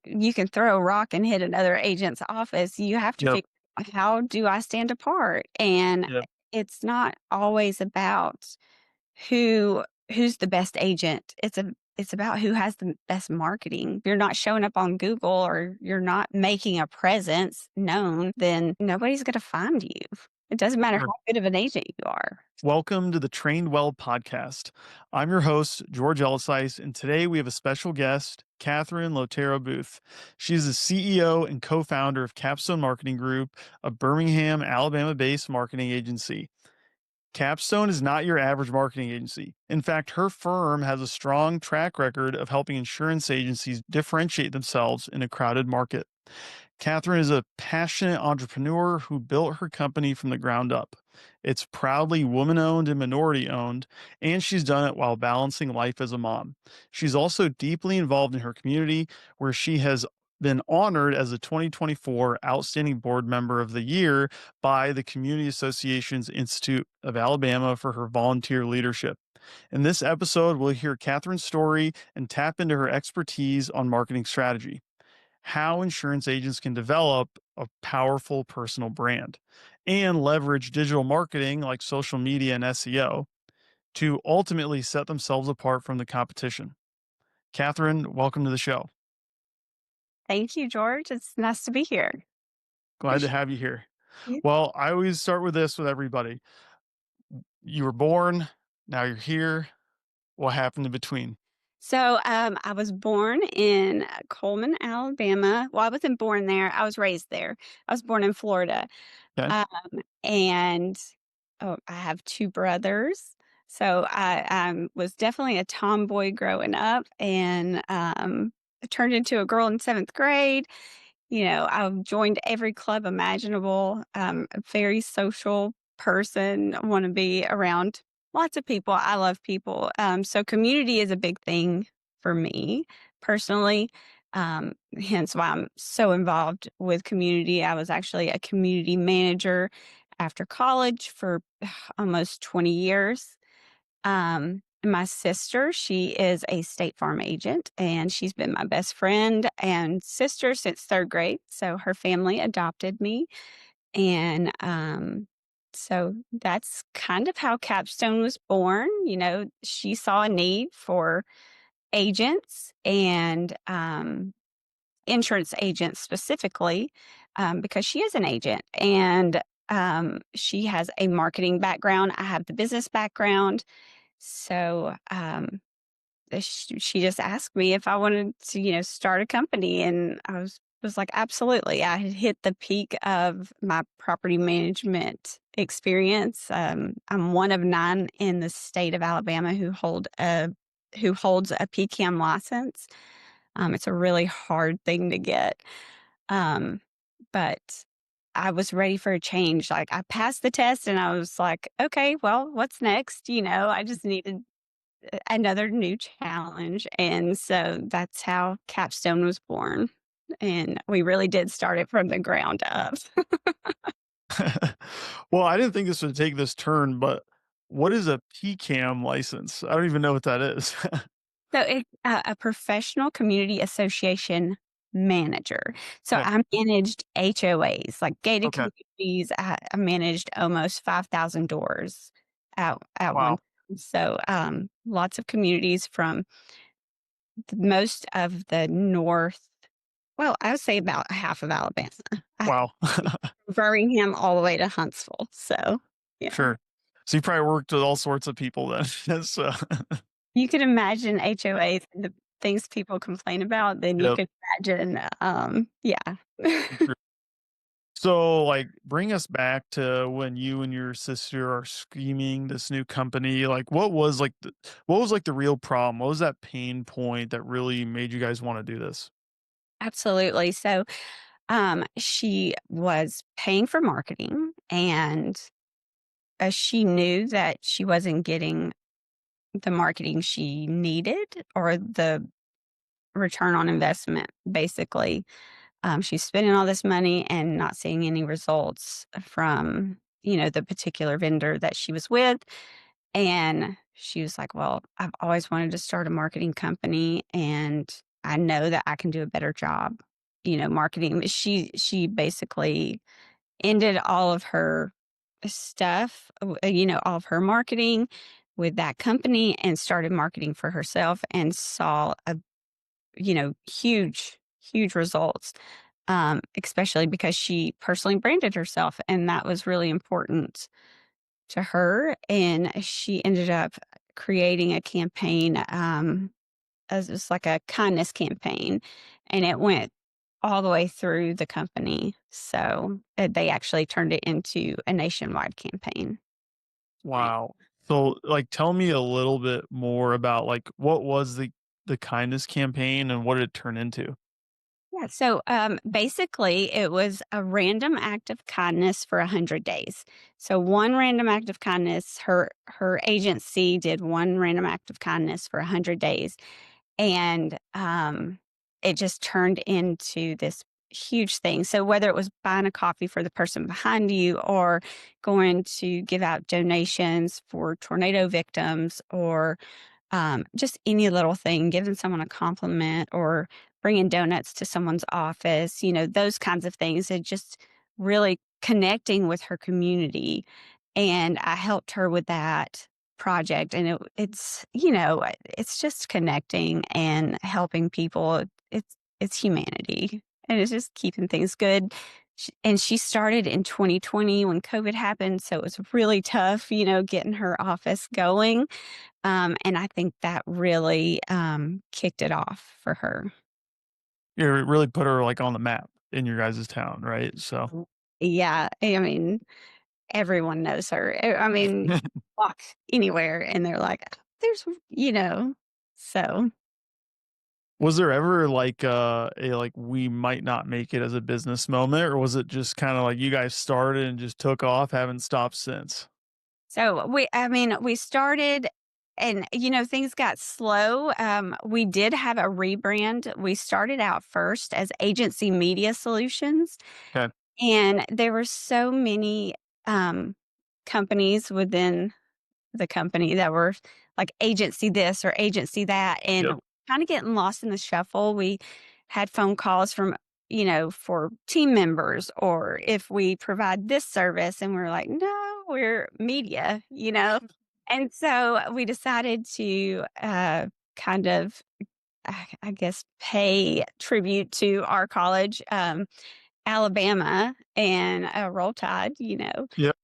you can throw a rock and hit another agent's office. You have to Yep. figure out, how do I stand apart? And Yep. it's not always about who's the best agent. It's about who has the best marketing. If you're not showing up on Google or you're not making a presence known, then nobody's going to find you. It doesn't matter Sure. how good of an agent you are. Welcome to the Trained Well podcast. I'm your host, George Ellosais, and today we have a special guest, Catherine Lotero Booth. She's the CEO and co founder of Capstone Marketing Group, a Birmingham, Alabama based marketing agency. Capstone is not your average marketing agency. In fact, her firm has a strong track record of helping insurance agencies differentiate themselves in a crowded market. Catherine is a passionate entrepreneur who built her company from the ground up. It's proudly woman owned and minority owned, and she's done it while balancing life as a mom. She's also deeply involved in her community, where she has been honored as a 2024 Outstanding Board Member of the Year by the Community Association's Institute of Alabama for her volunteer leadership. In this episode, we'll hear Catherine's story and tap into her expertise on marketing strategy, how insurance agents can develop a powerful personal brand and leverage digital marketing like social media and SEO to ultimately set themselves apart from the competition. Catherine, welcome to the show. Thank you, George. It's nice to be here. Glad to have you here. Yeah. Well, I always start with this with everybody. You were born, now you're here. What happened in between? So, I was born in Coleman, Alabama. Well, I wasn't born there. I was raised there. I was born in Florida. Okay. Um, and I have two brothers. So I was definitely a tomboy growing up, and I turned into a girl in seventh grade. I joined every club imaginable. A very social person. I want to be around lots of people. I love people. So community is a big thing for me personally. Hence why I'm so involved with community. I was actually a community manager after college for almost 20 years. My sister, she is a State Farm agent, and she's been my best friend and sister since third grade. So her family adopted me. And so that's kind of how Capstone was born. She saw a need for agents and insurance agents specifically, because she is an agent and she has a marketing background. I have the business background. So she just asked me if I wanted to, start a company, and I was like, absolutely. I had hit the peak of my property management experience. I'm one of nine in the state of Alabama who holds a PCAM license. It's a really hard thing to get, um, but I was ready for a change. Like, I passed the test, and I was like, okay, well, what's next? I just needed another new challenge. And so that's how Capstone was born. And we really did start it from the ground up. Well, I didn't think this would take this turn, but what is a PCAM license? I don't even know what that is. So it's a professional community association manager. So Okay. I managed HOAs, like gated Okay. communities. I managed almost 5,000 doors at one Wow. time. So lots of communities from most of the north. Well, I would say about half of Alabama. I Wow. Birmingham all the way to Huntsville. So, yeah. Sure. So you probably worked with all sorts of people then. So, You could imagine HOAs and the things people complain about, then you yep. could imagine, yeah. Sure. So, like, bring us back to when you and your sister are scheming this new company. Like, what was like the real problem? What was that pain point that really made you guys want to do this? Absolutely. So, she was paying for marketing, and, she knew that she wasn't getting the marketing she needed or the return on investment, basically. She's spending all this money and not seeing any results from, the particular vendor that she was with. And she was like, well, I've always wanted to start a marketing company, and I know that I can do a better job, marketing. She basically ended all of her stuff, all of her marketing with that company and started marketing for herself and saw huge, huge results, especially because she personally branded herself. And that was really important to her. And she ended up creating a campaign, as it's like a kindness campaign, and it went all the way through the company. So they actually turned it into a nationwide campaign. Right. Wow. So, like, tell me a little bit more about, like, what was the kindness campaign and what did it turn into? Yeah. So basically, it was a random act of kindness for 100 days. So one random act of kindness, her agency did one random act of kindness for 100 days, and it just turned into this huge thing. So whether it was buying a coffee for the person behind you, or going to give out donations for tornado victims, or just any little thing, giving someone a compliment or bringing donuts to someone's office, those kinds of things. And just really connecting with her community. And I helped her with that project. And it's just connecting and helping people. It's humanity, and it's just keeping things good. And she started in 2020 when COVID happened. So it was really tough, getting her office going, and I think that really, kicked it off for her. It really put her, like, on the map in your guys' town, right? So Mm. Yeah, I mean, everyone knows her. I mean, walk anywhere and they're like, "Oh, there's," so. was there ever, like, a, like, "We might not make it as a business" moment, or was it just kinda like you guys started and just took off, haven't stopped since? We started and, things got slow. We did have a rebrand. We started out first as Agency Media Solutions. Okay. And there were so many, companies within the company that were like agency this or agency that, and Yep. kinda getting lost in the shuffle. We had phone calls from, for team members, or if we provide this service, and we're like, "No, we're media," you know? And so we decided to, kind of, I guess, pay tribute to our college, Alabama, and, Roll Tide, Yep.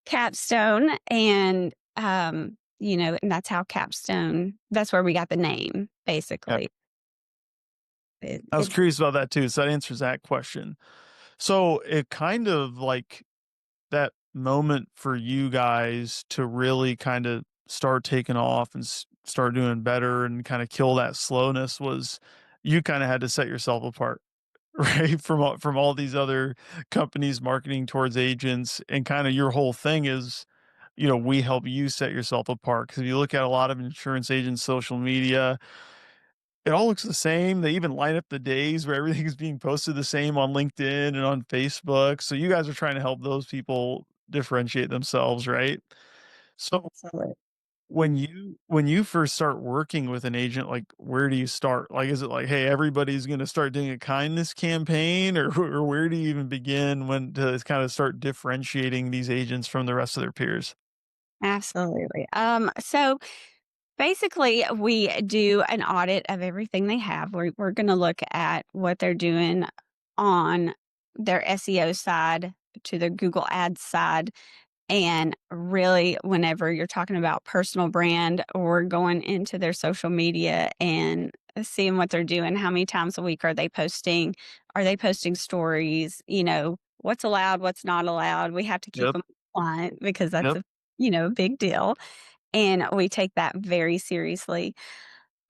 Capstone, and, and that's how Capstone that's where we got the name, Yep. basically. I was It's curious about that too, so that answers that question. So, it kind of like that moment for you guys to really kinda start taking off and start doing better and kinda kill that slowness was you kinda had to set yourself apart, right? From all these other companies marketing towards agents, and kinda your whole thing is, we help you set yourself apart. Because if you look at a lot of insurance agents' social media, it all looks the same. They even line up the days where everything is being posted the same on LinkedIn and on Facebook. So you guys are trying to help those people differentiate themselves, right? So absolutely. when you first start working with an agent, like where do you start? Like is it like, hey, everybody's gonna start doing a kindness campaign, or or where do you even begin when to kind of start differentiating these agents from the rest of their peers? Absolutely. So basically, we do an audit of everything they have. We're gonna look at what they're doing on their SEO side, to their Google Ads side. And really, whenever you're talking about personal brand or going into their social media and seeing what they're doing, how many times a week are they posting? Are they posting stories? What's allowed, what's not allowed? We have to keep Yep. them compliant because that's Yep. a big deal. And we take that very seriously.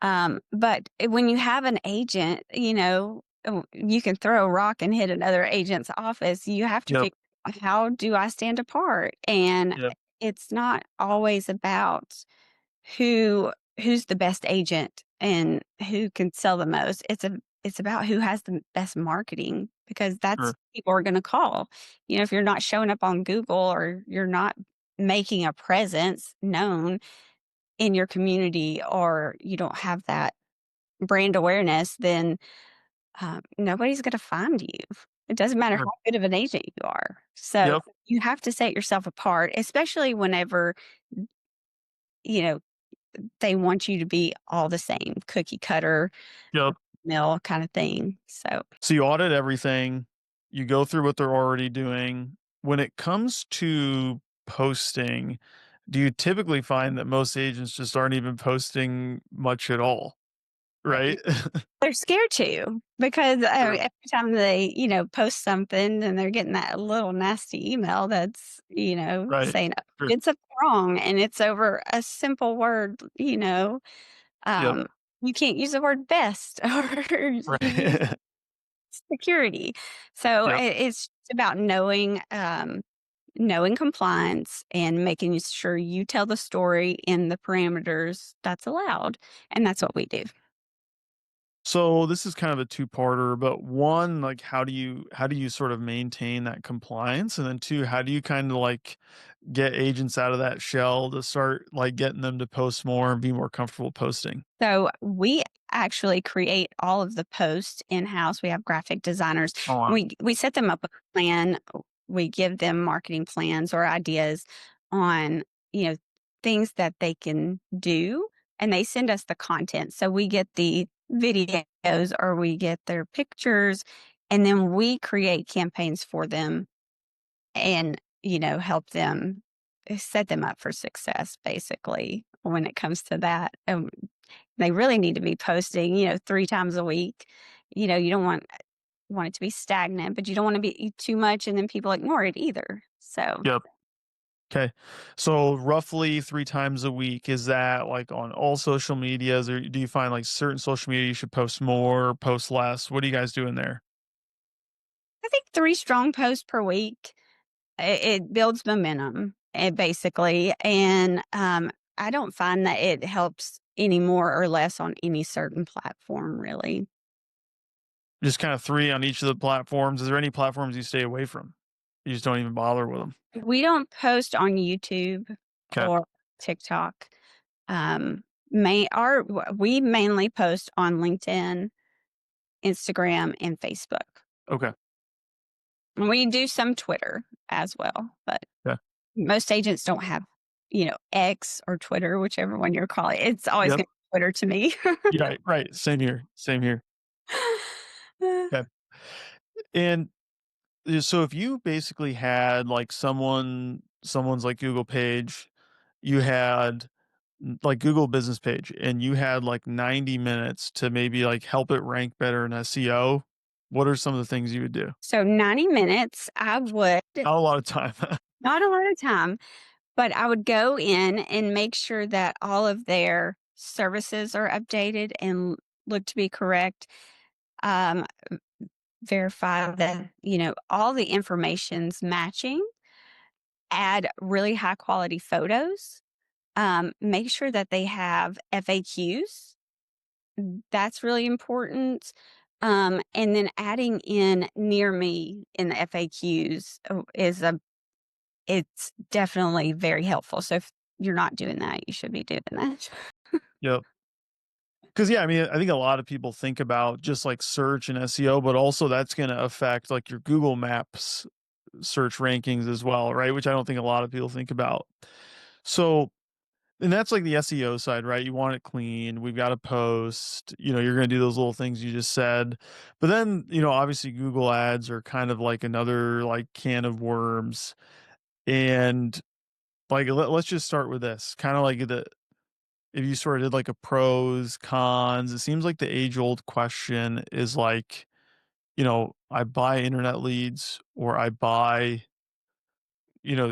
But when you have an agent, you can throw a rock and hit another agent's office. You have to Yep. figure out, how do I stand apart? And Yep. it's not always about who who's the best agent and who can sell the most. It's about who has the best marketing, because that's Sure. who people are going to call. If you're not showing up on Google, or you're not making a presence known in your community, or you don't have that brand awareness, then nobody's going to find you. It doesn't matter Sure. how good of an agent you are. So Yep. you have to set yourself apart, especially whenever, you know, they want you to be all the same, cookie cutter, Yep. mill kind of thing. So So you audit everything, you go through what they're already doing. When it comes to posting, do you typically find that most agents just aren't even posting much at all? Right? they're scared to because Sure. every time they, post something and they're getting that little nasty email that's, Right. saying, "Oh, Sure. you did something wrong," and it's over a simple word, Yep. um, you can't use the word best or use Right. security. So Yep. it's about knowing compliance and making sure you tell the story in the parameters that's allowed, and that's what we do. So this is kind of a two-parter, but one, like how do you sort of maintain that compliance? And then two, how do you kind of like get agents out of that shell to start like getting them to post more and be more comfortable posting? So we actually create all of the posts in-house. We have graphic designers. Oh wow. We set them up a plan. We give them marketing plans or ideas on, you know, things that they can do, and they send us the content. So we get the videos or we get their pictures, and then we create campaigns for them and, help them set them up for success basically when it comes to that. They really need to be posting, 3 times a week. You don't want it to be stagnant, but you don't wanna be too much and then people ignore it either. So, Yep. Okay. So roughly 3 times a week, is that like on all social medias, or do you find like certain social media you should post more, post less? What are you guys doing there? I think 3 strong posts per week, it builds momentum, basically, and, I don't find that it helps any more or less on any certain platform, really. Just kind of 3 on each of the platforms. Is there any platforms you stay away from? You just don't even bother with them. We don't post on YouTube Okay. or TikTok. We mainly post on LinkedIn, Instagram, and Facebook. Okay. We do some Twitter as well, but Yeah. most agents don't have, X or Twitter, whichever one you're calling. It's always Yep. gonna be Twitter to me. Yeah. Right. Same here. Same here. Okay. And so if you basically had like someone's like Google page, you had like Google business page, and you had like 90 minutes to maybe like help it rank better in SEO, what are some of the things you would do? So 90 minutes, I would Not a lot of time. not a lot of time, but I would go in and make sure that all of their services are updated and look to be correct. Um, Verify that, all the information's matching, add really high quality photos, make sure that they have FAQs. That's really important. And then adding in near me in the FAQs it's definitely very helpful. So if you're not doing that, you should be doing that. Yep. Because yeah, I mean, I think a lot of people think about just like search and SEO, but also that's going to affect like your Google Maps search rankings as well, right? Which I don't think a lot of people think about. So, and that's like the SEO side, right? You want it clean. We've got to post, you're going to do those little things you just said. But then, obviously Google ads are kind of like another like can of worms. And like, let's just start with this kind of like if you sort of did like a pros, cons, it seems like the age old question is like, I buy internet leads or I buy,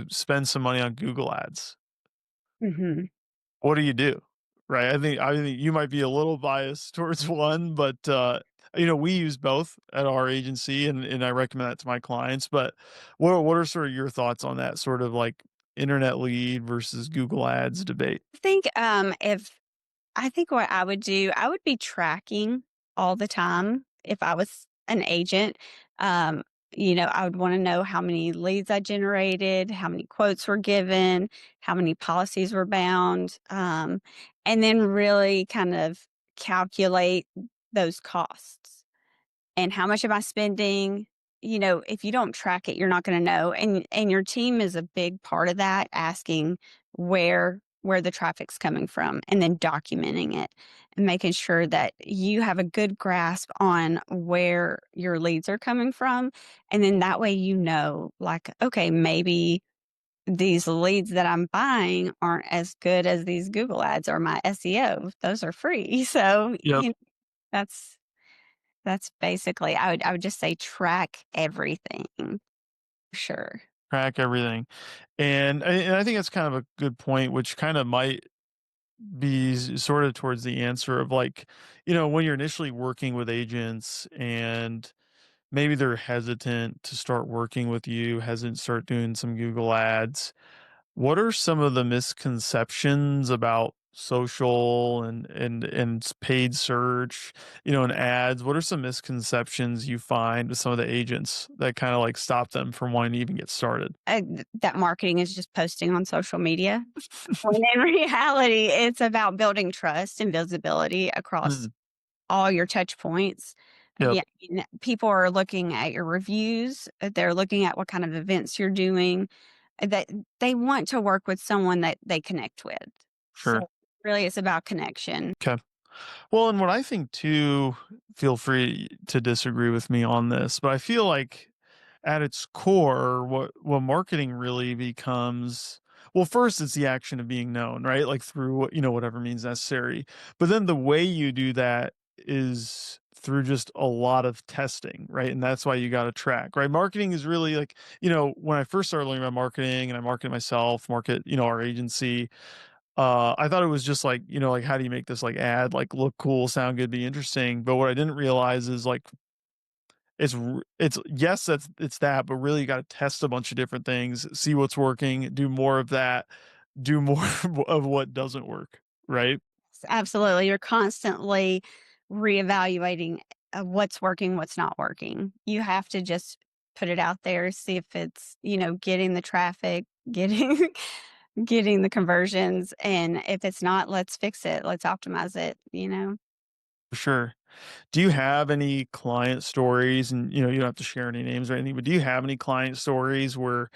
spend some money on Google ads. Hmm. What do you do? Right? I think you might be a little biased towards one, but we use both at our agency, and I recommend that to my clients. But what are sort of your thoughts on that sort of like internet lead versus Google ads debate? If I think what I would do, I would be tracking all the time if I was an agent. Um, I would want to know how many leads I generated, how many quotes were given, how many policies were bound, and then really kind of calculate those costs. And how much am I spending? If you don't track it, you're not gonna know, and your team is a big part of that, asking where the traffic's coming from, and then documenting it, and making sure that you have a good grasp on where your leads are coming from, and then that way like, "Okay, maybe these leads that I'm buying aren't as good as these Google ads or my SEO. Those are free." So, Yep. that's that's basically I would just say track everything, for sure. Track everything. And I think that's kind of a good point, which kind of might be sort of towards the answer of like, when you're initially working with agents and maybe they're hesitant to start working with you, hesitant to start doing some Google ads. What are some of the misconceptions about social and paid search, and ads? What are some misconceptions you find with some of the agents that kind of like stop them from wanting to even get started? That marketing is just posting on social media, when in reality, it's about building trust and visibility across Mm, all your touch points. yep, Yeah, people are looking at your reviews, they're looking at what kind of events you're doing, that they want to work with someone that they connect with. So, sure. really, it's about connection. Okay. Well, and what I think too, feel free to disagree with me on this, but I feel like at its core, what marketing really becomes, well, first it's the action of being known, right? Like through whatever means necessary. But then the way you do that is through just a lot of testing, right? And that's why you got to track, right? Marketing is really like, when I first started learning about marketing and I market myself, market, our agency, I thought it was just like, like how do you make this like ad like look cool, sound good, be interesting? But what I didn't realize is like it's yes, it's that, but really you got to test a bunch of different things, see what's working, do more of that, do more of what doesn't work, right? Absolutely. You're constantly reevaluating what's working, what's not working. You have to just put it out there, see if it's, getting the traffic, getting getting the conversions. And if it's not, let's fix it. Let's optimize it. For sure. Do you have any client stories, and you don't have to share any names or anything, but do you have any client stories where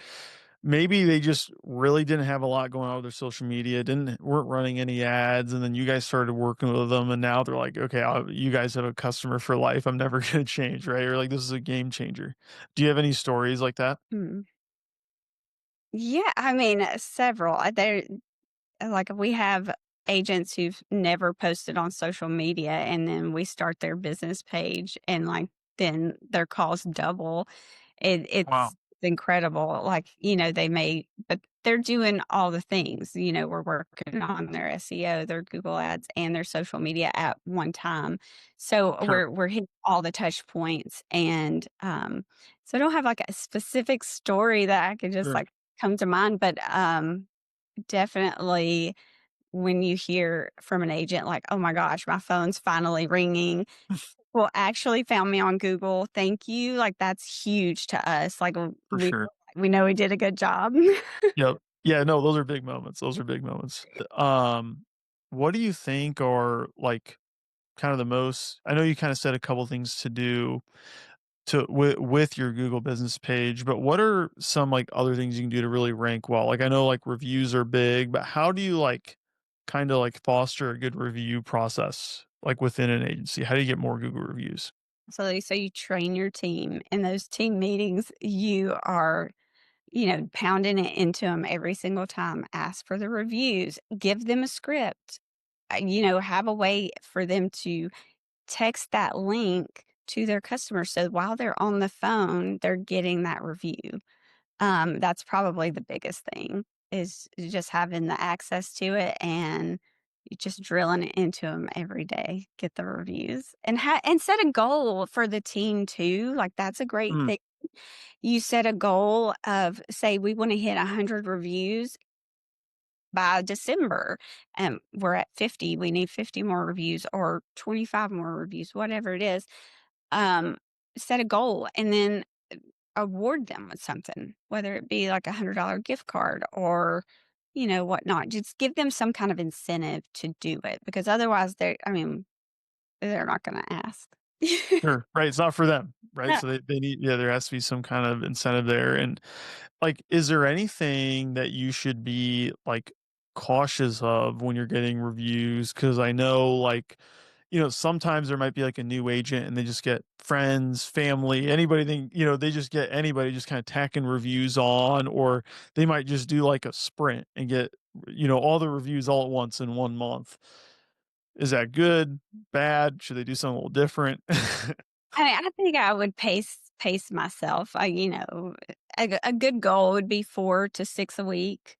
maybe they just really didn't have a lot going on with their social media, weren't running any ads, and then you guys started working with them, and now they're like, okay, you guys have a customer for life. I'm never going to change, right? Or like this is a game changer. Do you have any stories like that? Hmm. Yeah, I mean, several. There, like we have agents who've never posted on social media, and then we start their business page, and like then their calls double. It's Wow. incredible. Like, but they're doing all the things. We're working on their SEO, their Google ads, and their social media at one time. So Sure. we're hitting all the touch points, and so I don't have like a specific story that I could just Sure. like come to mind, but definitely when you hear from an agent like, "Oh my gosh, my phone's finally ringing. Well, actually found me on Google. Thank you." Like, that's huge to us. Like, For sure. we know we did a good job. Yep. Yeah, no, those are big moments. Those are big moments. What do you think are like kind of the most, I know you kind of said a couple things to do with your Google business page, but what are some like other things you can do to really rank well? Like I know like reviews are big, but how do you like kind of like foster a good review process like within an agency? How do you get more Google reviews? So you train your team. In those team meetings, you are, pounding it into them every single time. Ask for the reviews, give them a script, have a way for them to text that link to their customers, so while they're on the phone, they're getting that review. That's probably the biggest thing is just having the access to it, and you just drilling it into them every day, get the reviews, and set a goal for the team too. Like, that's a great Mm, thing. You set a goal of, say, we wanna hit 100 reviews by December, and we're at 50, we need 50 more reviews or 25 more reviews, whatever it is. Um, Set a goal and then award them with something, whether it be like $100 gift card or, whatnot. Just give them some kind of incentive to do it, because otherwise I mean, they're not gonna ask. Sure, right, it's not for them, right? No. So they need yeah, there has to be some kind of incentive there, and, like, is there anything that you should be, like, cautious of when you're getting reviews? Because I know, like, sometimes there might be, like, a new agent and they just get friends, family, anybody they just get anybody just kinda tacking reviews on, or they might just do, like, a sprint and get, all the reviews all at once in 1 month. Is that good, bad? Should they do something a little different? I mean, I think I would pace myself. A good goal would be 4 to 6 a week.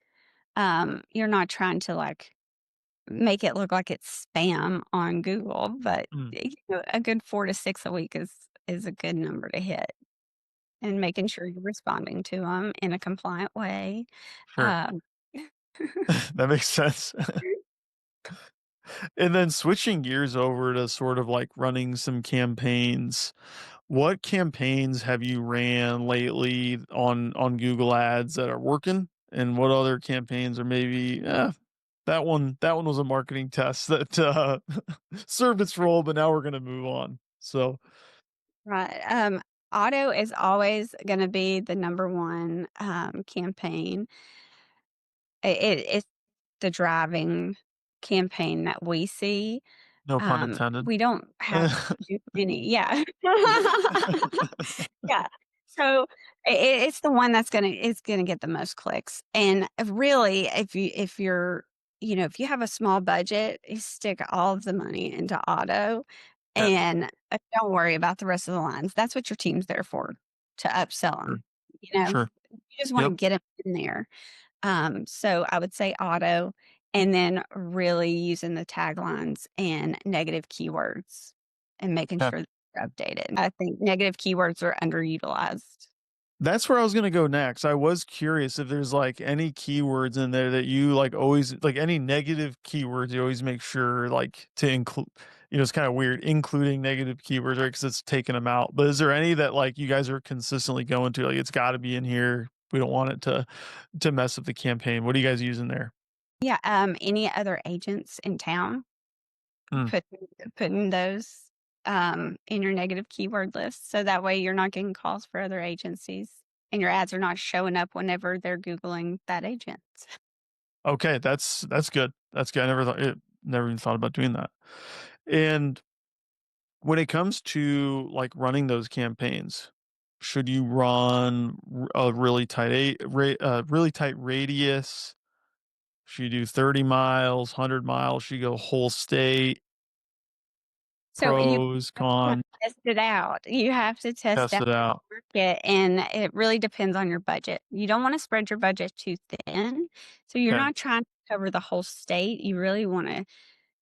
You're not trying to, like, make it look like it's spam on Google, but, Mm, a good 4 to 6 a week is a good number to hit, and making sure you're responding to them in a compliant way. sure. Um That makes sense. And then switching gears over to sort of like running some campaigns. What campaigns have you ran lately on Google Ads that are working? And what other campaigns are maybe, that one was a marketing test that served its role, but now we're gonna move on. So Right, auto is always gonna be the number 1, campaign. It's the driving campaign that we see. no pun intended. We don't have too many. Yeah. Yeah. So, it's the one it's gonna get the most clicks, and, really, if you have a small budget, you stick all of the money into auto, Okay, and, don't worry about the rest of the lines. That's what your team's there for, to upsell sure, them. You know? sure. You just wanna Yep. get them in there. So I would say auto, and then really using the taglines and negative keywords and making Okay. sure they're updated. I think negative keywords are underutilized. That's where I was gonna go next. I was curious if there's, like, any keywords in there that you, like, always like, any negative keywords you always make sure, like, to include it's kinda weird including negative keywords, right? Because it's taking them out. But is there any that, like, you guys are consistently going to, like, "It's gotta be in here. We don't want it to mess up the campaign." What are you guys using there? Yeah, any other agents in town, Mm, putting putting those, in your negative keyword list, so that way you're not getting calls for other agencies, and your ads are not showing up whenever they're Googling that agent. okay, that's good. That's good. I never even thought about doing that. And when it comes to, like, running those campaigns, should you run a really tight radius? Should you do 30 miles, 100 miles? Should you go whole state? So you Pros, have to cons, test it out. You have to test test out it out. the market, and it really depends on your budget. You don't wanna spread your budget too thin, so you're Okay, not trying to cover the whole state. You really wanna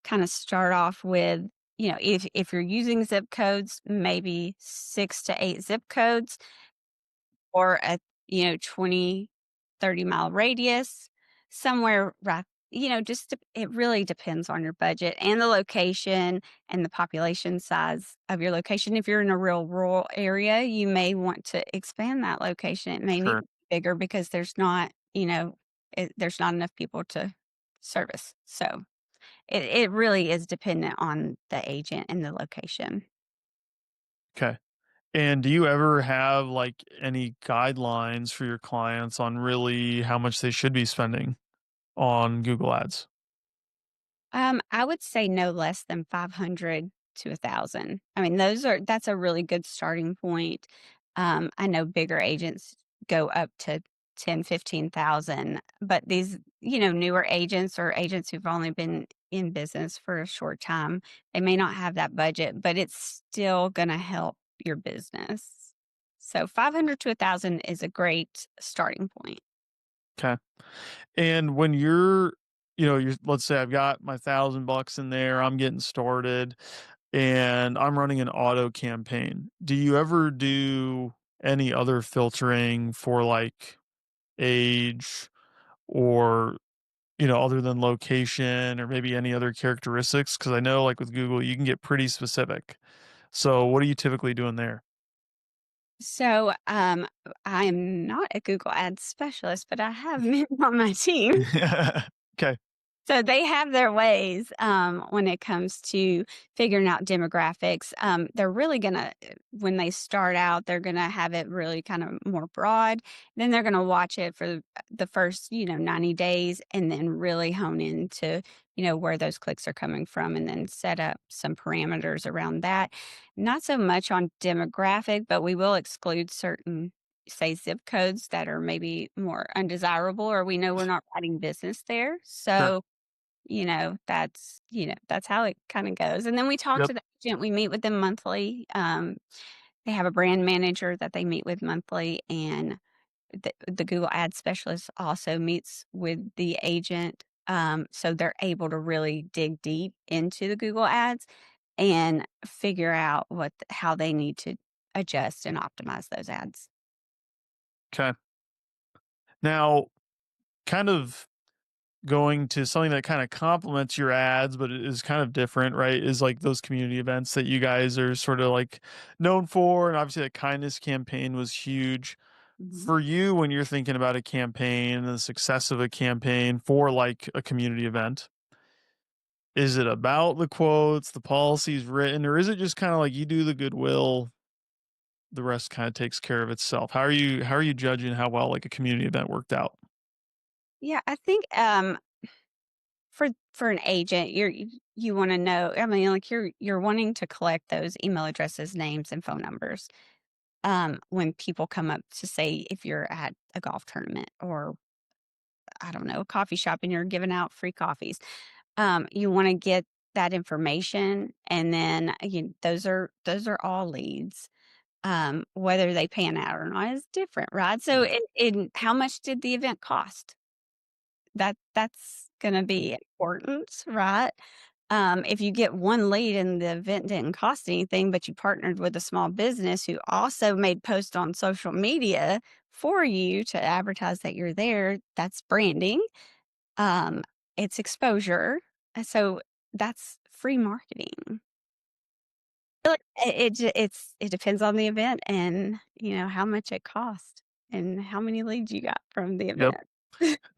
kinda start off with, if you're using zip codes, maybe 6 to 8 zip codes, or a 20, 30-mile radius, somewhere right, just it really depends on your budget and the location and the population size of your location. If you're in a real rural area, you may want to expand that location. It may need sure. to be bigger because there's not enough people to service. So it really is dependent on the agent and the location. Okay. And do you ever have, like, any guidelines for your clients on really how much they should be spending on Google Ads? I would say no less than 500 to 1,000. I mean, that's a really good starting point. I know bigger agents go up to 10, 15,000, but these, newer agents or agents who've only been in business for a short time, they may not have that budget, but it's still going to help your business. So 500 to 1,000 is a great starting point. Okay. And when you're let's say I've got my $1,000 in there, I'm getting started and I'm running an auto campaign. Do you ever do any other filtering for like age or, other than location or maybe any other characteristics? Cause I know like with Google, you can get pretty specific. So what are you typically doing there? So, I'm not a Google Ads specialist, but I have men on my team. Okay. So they have their ways when it comes to figuring out demographics. They're really gonna, when they start out, they're gonna have it really kind of more broad. Then they're gonna watch it for the first, 90 days, and then really hone into, where those clicks are coming from, and then set up some parameters around that. Not so much on demographic, but we will exclude certain, say, zip codes that are maybe more undesirable, or we know we're not writing business there. Sure. So that's how it kinda goes, and then we talk Yep. to the agent, we meet with them monthly, they have a brand manager that they meet with monthly, and the Google Ads specialist also meets with the agent, so they're able to really dig deep into the Google Ads and figure out how they need to adjust and optimize those ads. Okay. Now, kind of going to something that kind of complements your ads, but it is kind of different, right? Is like those community events that you guys are sort of like known for. And obviously, that kindness campaign was huge Mhm. for you when you're thinking about a campaign and the success of a campaign for like a community event. Is it about the quotes, the policies written, or is it just kind of like you do the goodwill, the rest kind of takes care of itself? How are you judging how well like a community event worked out? Yeah, I think, for an agent, you wanna know, I mean, like, you're wanting to collect those email addresses, names, and phone numbers, when people come up to say if you're at a golf tournament or, I don't know, a coffee shop and you're giving out free coffees. You wanna get that information, and then, those are all leads. Whether they pan out or not is different, right? So, Right. in how much did the event cost? That's gonna be important, right? If you get one lead and the event didn't cost anything, but you partnered with a small business who also made posts on social media for you to advertise that you're there, that's branding. Um, it's exposure. So that's free marketing. Like, it depends on the event and, how much it cost and how many leads you got from the Yep. event.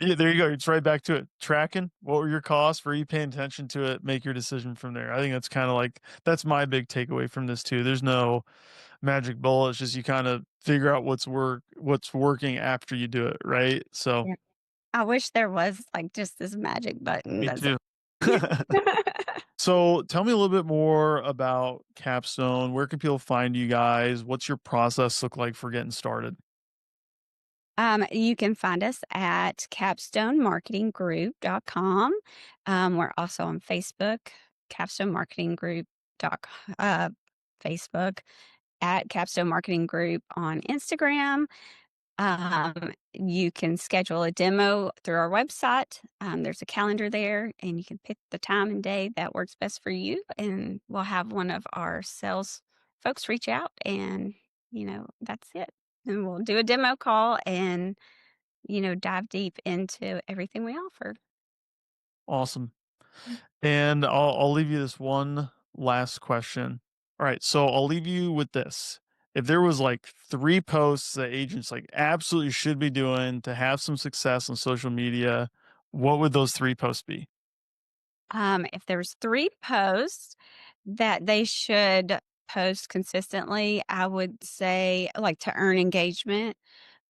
Yeah, there you go. It's right back to it. Tracking what were your costs? Were you paying attention to it? Make your decision from there. I think that's kind of like that's my big takeaway from this too. There's no magic bullet. It's just you kind of figure out what's working after you do it, right? So Yeah. I wish there was, like, just this magic button me that's too. like So tell me a little bit more about Capstone. Where can people find you guys? What's your process look like for getting started? You can find us at capstonemarketinggroup.com. We're also on Facebook, Capstone Marketing Group Facebook, at Capstone Marketing Group on Instagram. You can schedule a demo through our website. There's a calendar there, and you can pick the time and day that works best for you. And we'll have one of our sales folks reach out, and that's it. And we'll do a demo call and dive deep into everything we offer. Awesome. And I'll leave you this one last question. All right, so I'll leave you with this. If there was like 3 posts that agents like absolutely should be doing to have some success on social media, what would those 3 posts be? If there's 3 posts that they should post consistently, I would say, like, to earn engagement,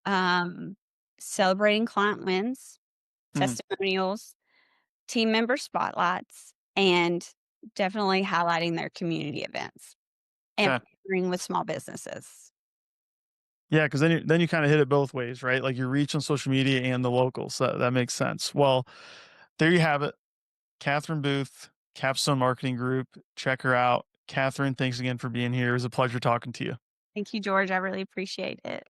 um, celebrating client wins, Hmm, testimonials, team member spotlights, and definitely highlighting their community events and 'kay. partnering with small businesses. Yeah, because then you kinda hit it both ways, right? Like your reach on social media and the locals. That makes sense. Well, there you have it. Catherine Booth, Capstone Marketing Group. Check her out. Catherine, thanks again for being here. It was a pleasure talking to you. Thank you, George. I really appreciate it.